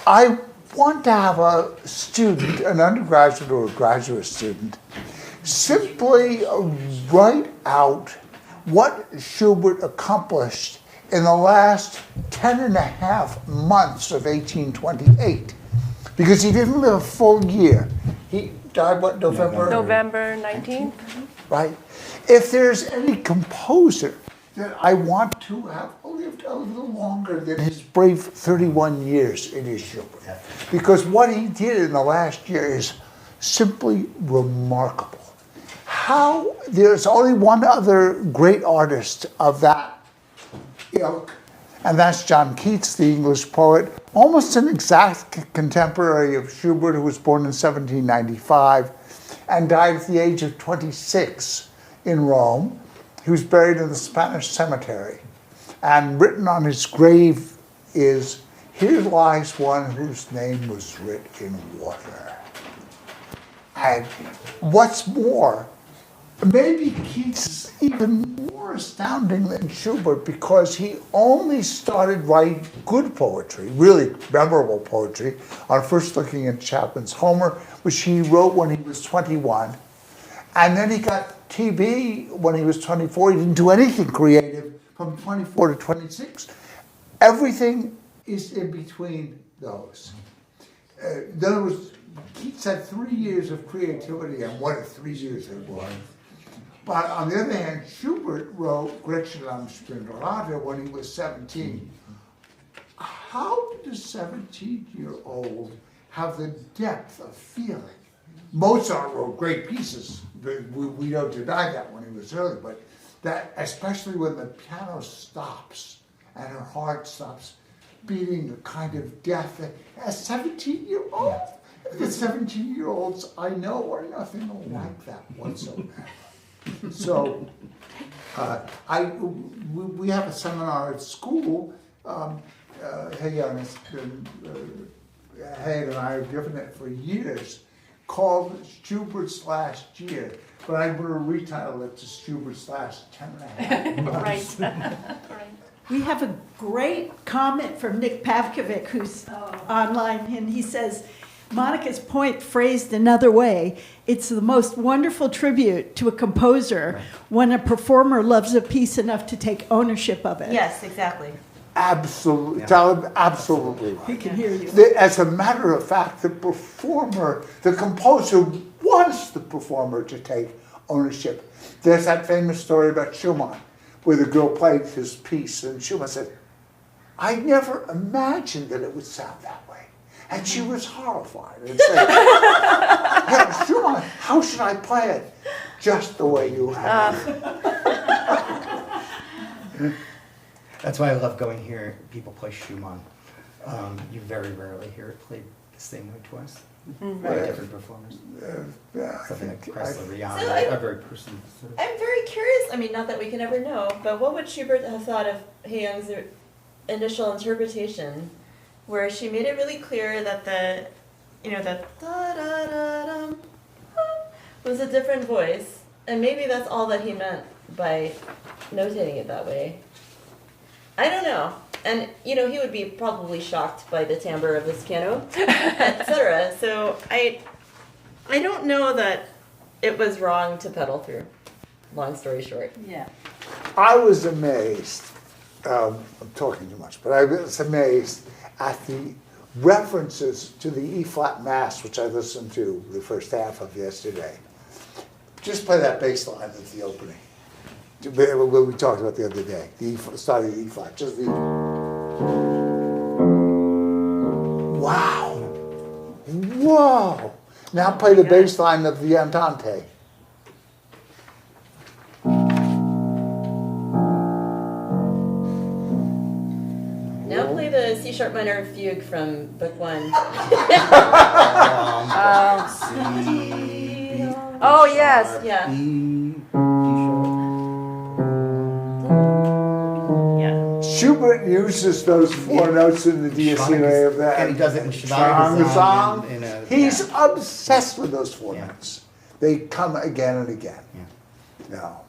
I want to have a student, an undergraduate or a graduate student, simply write out what Schubert accomplished in the last 10 and a half months of 1828. Because he didn't live a full year. He died, what, November? November 19th? Right? If there's any composer that I want to have lived a little longer than his brave 31 years, it is Schubert. Because what he did in the last year is simply remarkable. There's only one other great artist of that ilk, and that's John Keats, the English poet, almost an exact contemporary of Schubert, who was born in 1795 and died at the age of 26 in Rome. He was buried in the Spanish cemetery. And written on his grave is, "Here lies one whose name was writ in water." And what's more, maybe Keats is even more astounding than Schubert because he only started writing good poetry, really memorable poetry, on first looking at Chapman's Homer, which he wrote when he was 21. And then he got TV when he was 24. He didn't do anything creative from 24 to 26. Everything is in between those. In other words, Keats had 3 years of creativity, and what 3 years it was. But on the other hand, Schubert wrote Gretchen am Spinnrad when he was 17. How did a 17-year-old have the depth of feeling? Mozart wrote great pieces. We don't deny that when he was early, but that, especially when the piano stops and her heart stops beating a kind of death, a 17-year-old, the 17-year-olds I know are nothing like that whatsoever. So, we have a seminar at school. Yeong and I have given it for years, called Schubert's Last Year, but I'm going to retitle it to Schubert's Last 10 and a half months. Right. We have a great comment from Nick Pavkovic, who's online, and he says, Monica's point phrased another way, it's the most wonderful tribute to a composer when a performer loves a piece enough to take ownership of it. Yes, exactly. Absolutely, tell him absolutely right. He can hear you. As a matter of fact, the performer, the composer wants the performer to take ownership. There's that famous story about Schumann, where the girl played his piece, and Schumann said, "I never imagined that it would sound that way." And she was horrified and said, "Hey, Schumann, how should I play it? Just the way you have it." That's why I love going here. People play Schumann. You very rarely hear it played the same way twice by different performers. Something like Chrysler, Rihanna, a very personal. Sort of. I'm very curious. I mean, not that we can ever know, but what would Schubert have thought of Yeong's initial interpretation, where she made it really clear that the da-da-da-dum was a different voice, and maybe that's all that he meant by notating it that way. I don't know. And, he would be probably shocked by the timbre of his piano, etc. So I don't know that it was wrong to pedal through, long story short. Yeah. I was amazed, I'm talking too much, but I was amazed at the references to the E-flat Mass, which I listened to the first half of yesterday. Just play that bass line at the opening. What we talked about the other day, the start of the E-flat, just the... Wow! Whoa! Now play the bass line of the Andante. Now play the C-sharp minor fugue from Book 1. Oh, yes. Yeah. Schubert uses those four notes in the Dies Irae of that. And he does it in song. He's yeah. obsessed with those four notes. They come again and again. Yeah. No.